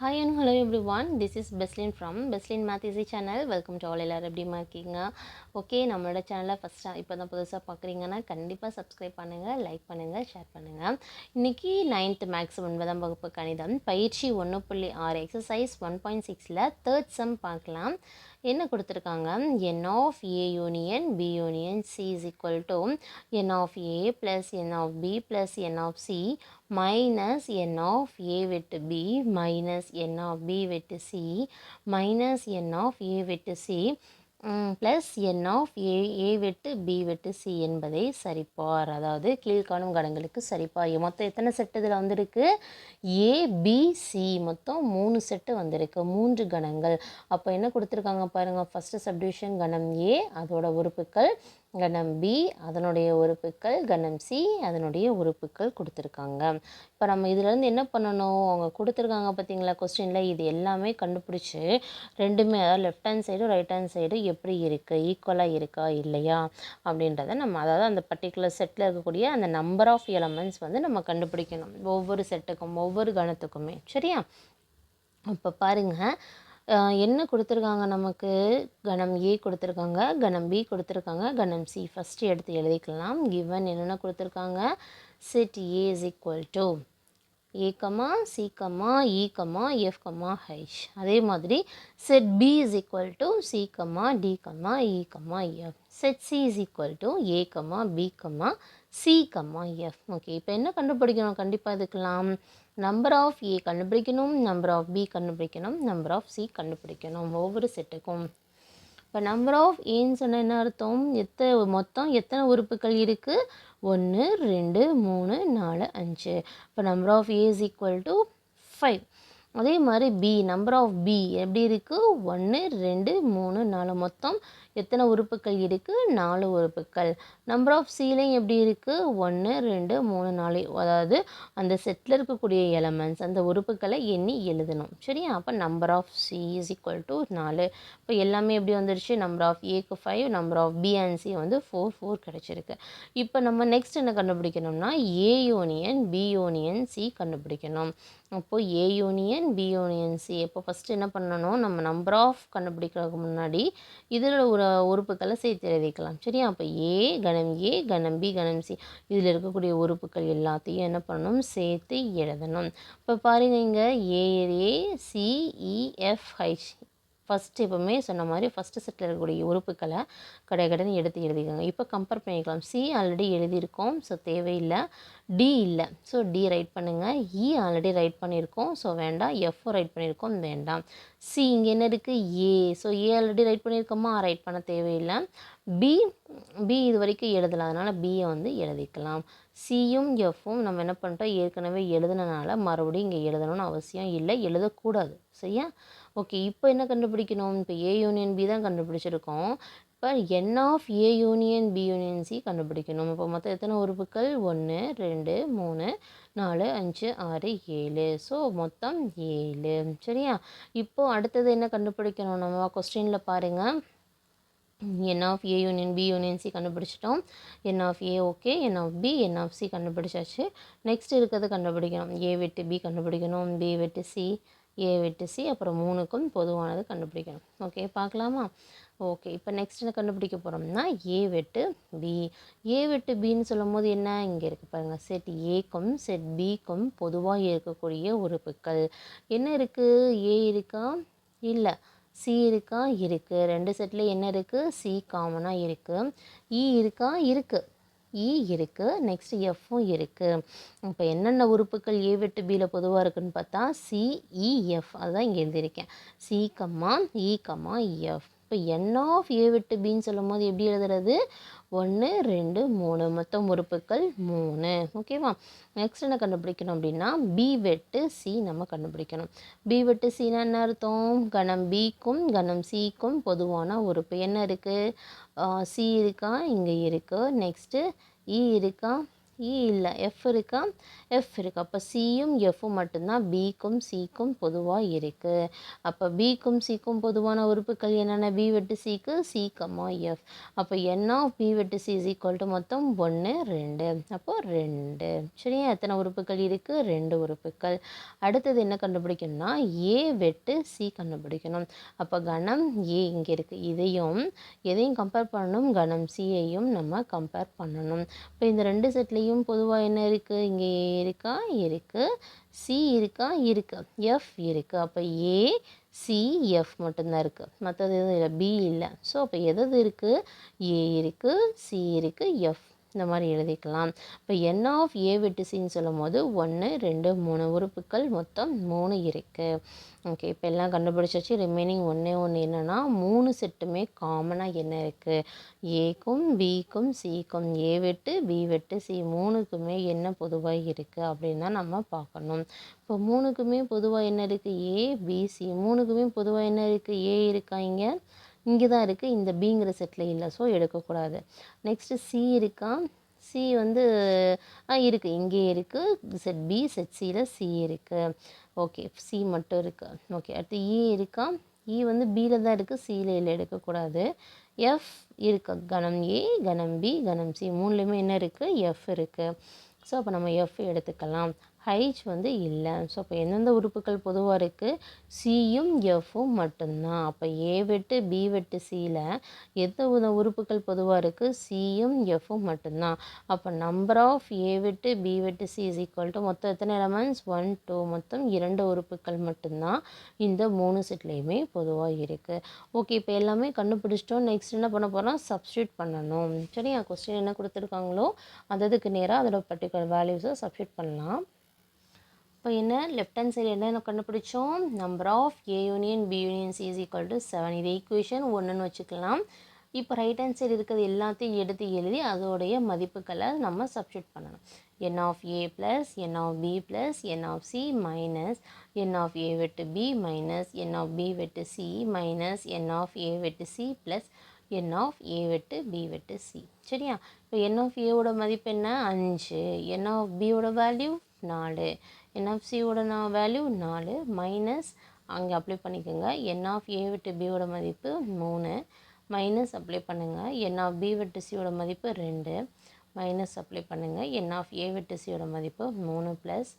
Hi and hello everyone. This is Beslin from Beslin Math Easy channel. Welcome to all எல்லாரும் எப்படிமா இருக்கீங்க? Okay, நம்மளோட சேனலை ஃபஸ்ட்டாக இப்போ தான் புதுசாக பார்க்குறீங்கன்னா கண்டிப்பாக சப்ஸ்கிரைப் பண்ணுங்கள், லைக் பண்ணுங்கள், ஷேர் பண்ணுங்கள். இன்றைக்கி 9th மேக்ஸ் 9ஆம் வகுப்பு கணிதம் பயிற்சி 1.6 எக்ஸசைஸ் 1.6ல் தேர்ட் சம் பார்க்கலாம். என்ன கொடுத்துருக்காங்க? n of a union b union c is equal to n of a plus n of b plus n of c minus n of a with b minus n of b with c minus n of a with c plus n of A வெட்டு B வெட்டு C என்பதை சரிப்பார். அதாவது கீழ்காணும் கணங்களுக்கு சரிப்பார். மொத்தம் எத்தனை set இதில் வந்திருக்கு? ABC மொத்தம் 3 செட்டு வந்திருக்கு, 3 கணங்கள். அப்போ என்ன கொடுத்துருக்காங்க பாருங்கள். ஃபஸ்ட்டு சப்டிவிஷன் கணம் ஏ அதோட உறுப்புக்கள், கணம் பி அதனுடைய உறுப்புக்கள், கணம் சி அதனுடைய உறுப்புக்கள் கொடுத்துருக்காங்க. இப்போ நம்ம இதிலேருந்து என்ன பண்ணணும்? அவங்க கொடுத்துருக்காங்க பார்த்தீங்களா கொஸ்டினில், இது எல்லாமே கண்டுபிடிச்சி ரெண்டுமே, அதாவது லெஃப்ட் ஹேண்ட் சைடும் ரைட் ஹேண்ட் சைடு எப்படி இருக்குது, ஈக்குவலாக இருக்கா இல்லையா அப்படின்றத நம்ம, அதாவது அந்த பர்டிகுலர் செட்டில் இருக்கக்கூடிய அந்த நம்பர் ஆஃப் எலமெண்ட்ஸ் வந்து நம்ம கண்டுபிடிக்கணும், ஒவ்வொரு செட்டுக்கும் ஒவ்வொரு கணத்துக்குமே. சரியா? அப்போ பாருங்கள், என்ன கொடுத்துருக்காங்க நமக்கு? கணம் ஏ கொடுத்துருக்காங்க, கணம் பி கொடுத்துருக்காங்க, கணம் சி. ஃபஸ்ட்டு எடுத்து எழுதிக்கலாம். கிவன் என்னென்ன கொடுத்துருக்காங்க? Set A is equal to A comma C comma E comma F comma H. அதே மாதிரி set B is equal to C comma D comma E comma F. Set C is equal to A comma B comma C comma F. Okay, இப்போ என்ன கண்டுபிடிக்கணும்? கண்டிப்பாக இதுக்கெல்லாம் number of A கண்டுபிடிக்கணும், number of B கண்டுபிடிக்கணும், number of C கண்டுபிடிக்கணும் ஒவ்வொரு செட்டுக்கும். இப்போ நம்பர் ஆஃப் ஏன்னு சொன்னால் என்ன அர்த்தம்? மொத்தம் எத்தனை உறுப்புகள் இருக்குது? 1 2 3 4 5. இப்போ number of A is equal to 5. அதே மாதிரி பி, நம்பர் ஆஃப் பி எப்படி இருக்குது? 1 2 3 4. மொத்தம் எத்தனை உறுப்புகள் இருக்குது? 4 உறுப்புகள். நம்பர் ஆஃப் சிலையும் எப்படி இருக்குது? 1 2 3 4. அதாவது அந்த செட்டில் இருக்கக்கூடிய எலமெண்ட்ஸ், அந்த உறுப்புகளை எண்ணி எழுதணும். சரியா? அப்போ number of C is equal to 4. இப்போ எல்லாமே எப்படி வந்துருச்சு? நம்பர் ஆஃப் ஏக்கு 5, number of B and C வந்து 4 கிடச்சிருக்கு. இப்போ நம்ம நெக்ஸ்ட் என்ன கண்டுபிடிக்கணும்னா A union B union C கண்டுபிடிக்கணும். அப்போது A union B union C. இப்போ ஃபஸ்ட்டு என்ன பண்ணணும்? நம்ம நம்பர் ஆஃப் கண்டுபிடிக்கிறதுக்கு முன்னாடி இதில் ஒரு உறுப்புக்களை சேர்த்து எழுதிக்கலாம். சரியா? அப்போ ஏ கணம் பி கணம் சி இதில் இருக்கக்கூடிய உறுப்புகள் எல்லாத்தையும் என்ன பண்ணணும்? சேர்த்து எழுதணும். இப்போ பாருங்கள், இங்கே ஏஏசிஇஎஃப்ஹெச். ஃபஸ்ட்டு எப்போவுமே சொன்ன மாதிரி ஃபஸ்ட்டு செட்டில் இருக்கக்கூடிய உறுப்புக்களை கடைன்னு எடுத்து எழுதிக்கோங்க. இப்போ கம்பேர் பண்ணிக்கலாம். சி ஆல்ரெடி எழுதியிருக்கோம், ஸோ தேவையில்லை. டி இல்லை, ஸோ டி ரைட் பண்ணுங்கள். இ ஆல்ரெடி ரைட் பண்ணியிருக்கோம், ஸோ வேண்டாம். எஃப்பும் ரைட் பண்ணியிருக்கோம், வேண்டாம். சி இங்கே என்ன இருக்குது? ஏ, ஸோ ஏ ஆல்ரெடி ரைட் பண்ணியிருக்கோமா, ரைட் பண்ண தேவையில்லை. பி இது வரைக்கும் எழுதலாம், அதனால் பியை வந்து எழுதிக்கலாம். சியும் எஃப்பும் நம்ம என்ன பண்ணிட்டோம்? ஏற்கனவே எழுதுனனால மறுபடியும் இங்கே எழுதணும்னு அவசியம் இல்லை, எழுதக்கூடாது. சரியா? ஓகே, இப்போ என்ன கண்டுபிடிக்கணும்? இப்போ ஏ யூனியன் பி தான் கண்டுபிடிச்சிருக்கோம். இப்போ n of A union B union C கண்டுபிடிக்கணும். இப்போ மொத்தம் எத்தனை உறுப்புகள்? 1 2 3 4 5 6 7. ஸோ மொத்தம் 7. சரியா? இப்போது அடுத்தது என்ன கண்டுபிடிக்கணும்? நம்ம கொஸ்டினில் பாருங்கள். N of A union B union C கண்டுபிடிச்சிட்டோம். N of A okay, n of B, n of C கண்டுபிடிச்சாச்சு. நெக்ஸ்ட் இருக்கிறது கண்டுபிடிக்கணும். ஏ வெட்டு பி கண்டுபிடிக்கணும், பி வெட்டு சி, ஏ வெட்டு சி, அப்புறம் 3க்கும் பொதுவானது கண்டுபிடிக்கணும். ஓகே, பார்க்கலாமா? ஓகே, இப்போ நெக்ஸ்ட் என்ன கண்டுபிடிக்க போகிறோம்னா ஏ வெட்டு பி. ஏ வெட்டு பின்னு சொல்லும் போது என்ன இங்கே இருக்குது பாருங்கள். செட் ஏக்கும் செட் பிக்கும் பொதுவாக இருக்கக்கூடிய உறுப்புக்கள் என்ன இருக்குது? ஏ இருக்கா? இல்லை. சி இருக்கா? இருக்குது. 2 செட்டில் என்ன இருக்குது? சி காமனாக இருக்குது. இ இருக்கா? இருக்குது. இ இருக்குது. நெக்ஸ்ட் எஃப்பும் இருக்குது. இப்போ என்னென்ன உறுப்புகள் ஏ வெட்டு பியில் பொதுவாக இருக்குதுன்னு பார்த்தா சிஇஎஃப், அதுதான் இங்கே எழுதியிருக்கேன். சி கம்மா இ கம்மா எஃப். இப்போ என் ஆஃப் ஏ வெட்டு பின்னு சொல்லும் போது எப்படி எழுதுறது? 1 2 3. மொத்தம் உறுப்புகள் 3. ஓகேவா? நெக்ஸ்ட் என்ன கண்டுபிடிக்கணும் அப்படின்னா பி வெட்டு சி நம்ம கண்டுபிடிக்கணும். பி வெட்டு சின்னா என்ன அர்த்தம்? கணம் பிக்கும் கணம் சிக்கும் பொதுவான உறுப்பு என்ன இருக்குது? சி இருக்கா? இங்கே இருக்குது. நெக்ஸ்ட்டு இ இருக்கா? இல்லை, எஃப் இருக்கா? எஃப் இருக்குது. அப்போ சியும் எஃப்பும் மட்டும்தான் பிக்கும் சிக்கும் பொதுவாக இருக்குது. அப்போ பிக்கும் சிக்கும் பொதுவான உறுப்புகள் என்னென்ன? பி வெட்டு சிக்கு சி கம்மா எஃப். அப்போ என் ஆஃப் பி வெட்டு சி இஸ் ஈக்குவல் டு மொத்தம் 1 2. அப்போது 2. சரியா? எத்தனை உறுப்புகள் இருக்குது? 2 உறுப்புகள். அடுத்தது என்ன கண்டுபிடிக்கணும்னா ஏ வெட்டு சி கண்டுபிடிக்கணும். அப்போ கணம் ஏ இங்கே இருக்குது. எதையும் கம்பேர் பண்ணணும்? கணம் சியையும் நம்ம கம்பேர் பண்ணணும். இப்போ இந்த 2 செட்லேயும் பொதுவாக என்ன இருக்குது? இங்கே ஏ இருக்கா? இருக்குது. சி இருக்கா? இருக்குது. எஃப் இருக்குது. அப்போ ஏ சி எஃப் மட்டும்தான் இருக்குது. மற்றது எதுவும் இல்லை. பி இல்லை. ஸோ அப்போ எது இருக்குது? ஏ இருக்குது, சி இருக்குது, எஃப். இந்த மாதிரி எழுதிக்கலாம். இப்போ என் ஆஃப் ஏ வெட்டு சின்னு சொல்லும் போது 1 2 3 உறுப்புகள் மொத்தம் 3 இருக்குது. ஓகே, இப்போ எல்லாம் கண்டுபிடிச்சாச்சு. ரிமைனிங் ஒன்றே என்னென்னா 3 செட்டுமே காமனாக என்ன இருக்குது? ஏக்கும் பிக்கும் சிக்கும். ஏ வெட்டு பி வெட்டு சி மூணுக்குமே என்ன பொதுவாக இருக்குது அப்படின்னு தான் நம்ம பார்க்கணும். இப்போ மூணுக்குமே பொதுவாக என்ன இருக்குது? ஏ பி சி மூணுக்குமே பொதுவாக என்ன இருக்குது? ஏ இருக்கா? இங்கே தான் இருக்குது. இந்த பிங்கிற செட்டில் இல்லை. ஸோ எடுக்கக்கூடாது. நெக்ஸ்ட்டு சி இருக்கா? சி இருக்குது. இங்கே இருக்குது. செட் பி செட் சியில் சி இருக்குது. ஓகே, சி மட்டும் இருக்குது. ஓகே, அடுத்து இ இருக்கா? இ பியில் தான் இருக்குது. சியில் இல்லை, எடுக்கக்கூடாது. எஃப் இருக்குது. கணம் ஏ கணம் பி கணம் சி மூணுலேயுமே என்ன இருக்குது? எஃப் இருக்குது. ஸோ அப்போ நம்ம எஃப் எடுத்துக்கலாம். ஹைச் இல்லை. ஸோ அப்போ எந்தெந்த உறுப்புகள் பொதுவாக இருக்குது? சியும் எஃப்பும் மட்டும்தான். அப்போ ஏ வெட்டு பி வெட்டு சியில் எந்த உறுப்புகள் பொதுவாக இருக்குது? சியும் எஃப்பும் மட்டும்தான். அப்போ நம்பர் ஆஃப் ஏ வெட்டு பி வெட்டு சி இஸ் ஈக்குவல் டு மொத்தம் எத்தனை எலமெண்ட்ஸ்? 1 2 மொத்தம் 2 உறுப்புகள் மட்டும்தான் இந்த 3 செட்லேயுமே பொதுவாக இருக்குது. ஓகே, இப்போ எல்லாமே கண்டுபிடிச்சிட்டோம். நெக்ஸ்ட் என்ன பண்ண போகிறோம்? சப்ஸ்டியூட் பண்ணணும். சரியா? கொஸ்டின் என்ன கொடுத்துருக்காங்களோ அதுக்கு நேராக அதோட பர்டிகுலர் வேல்யூஸை சப்ஸ்டியூட் பண்ணலாம். இப்போ என்ன லெஃப்ட் ஹேண்ட் சைடு என்ன கண்டுபிடிச்சோம்? Number of A union B union C is equal to 7. இது ஈக்குவேஷன் 1ன்னு வச்சுக்கலாம். இப்போ ரைட் ஹேண்ட் சைடு இருக்கிறது எல்லாத்தையும் எடுத்து எழுதி அதோடைய மதிப்புகளை நம்ம சப்ஸ்டியூட் பண்ணணும். N of A plus n of B plus n of C minus n of A வெட்டு B minus n of B வெட்டு C minus n of A வெட்டு C plus n of A வெட்டு B வெட்டு C. சரியா? இப்போ n of ஏவோட மதிப்பு என்ன? 5. என் ஆஃப் பியோட வேல்யூ 4. என் ஆஃப் சியோட வேல்யூ 4 மைனஸ் அங்கே அப்ளை பண்ணிக்கோங்க. என் ஆஃப் ஏ விட்டு பியோட மதிப்பு 3 மைனஸ் அப்ளை பண்ணுங்கள். என் ஆஃப் பி விட்டு சியோட மதிப்பு 2 மைனஸ் அப்ளை பண்ணுங்கள். என் ஆஃப் ஏ விட்டு சியோட மதிப்பு 3 ப்ளஸ்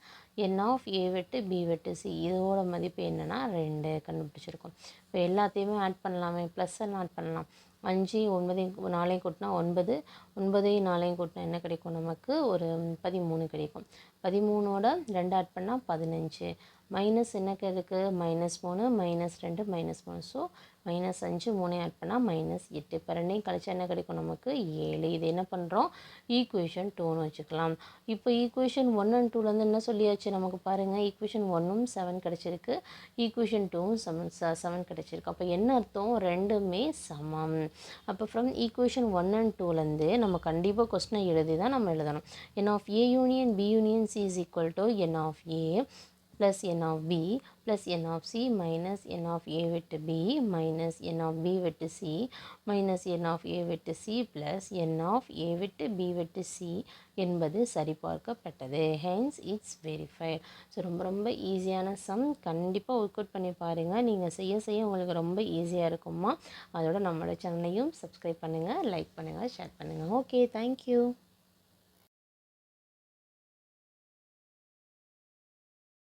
என் ஆஃப் ஏ விட்டு பி விட்டு சி இதோட மதிப்பு என்னென்னா 2 கண்டுபிடிச்சிருக்கோம். இப்போ எல்லாத்தையுமே ஆட் பண்ணலாமே. ப்ளஸ் எல்லாம் ஆட் பண்ணலாம். 5 9 4 கூட்டினா 9 9 4 கூட்டினா என்ன கிடைக்கும்? நமக்கு ஒரு 13 கிடைக்கும். 13ஓட 2 ஆட் பண்ணால் 15. மைனஸ் என்ன இருக்குது? -3 -2 -3. ஸோ -5 3 ஆட் பண்ணால் -8. இப்போ 2 கழிச்சா என்ன கிடைக்கும்? நமக்கு 7. இது என்ன பண்ணுறோம்? ஈக்குவேஷன் 2ன்னு வச்சுக்கலாம். இப்போ ஈக்குவேஷன் 1 and 2லேருந்து என்ன சொல்லியாச்சு நமக்கு பாருங்கள். ஈக்குவேஷன் 1ம் 7 கிடச்சிருக்கு, ஈக்குவேஷன் 2ம் 7 கிடச்சிருக்கு. அப்போ என்ன அர்த்தம்? ரெண்டுமே சமம். அப்போ ஃப்ரம் ஈக்குவேஷன் 1 and 2லேருந்து நம்ம கண்டிப்பாக கொஸ்டினை எழுதி தான் நம்ம எழுதணும். N of A union B union C is equal to n of A plus n of b plus n of c minus n of a with b minus n of b with c minus n of a with c plus n of a with b with c என்பது சரிபார்க்கப்பட்டது. Hence it's verified. So ரொம்ப ஈஸியான some. கண்டிப்பாக work out பண்ணி பாருங்கள். நீங்கள் செய்ய உங்களுக்கு ரொம்ப ஈஸியாக இருக்குமா. அதோட நம்மளோட சேனலையும் சப்ஸ்கிரைப் பண்ணுங்கள், லைக் பண்ணுங்கள், ஷேர் பண்ணுங்கள். Okay, thank you.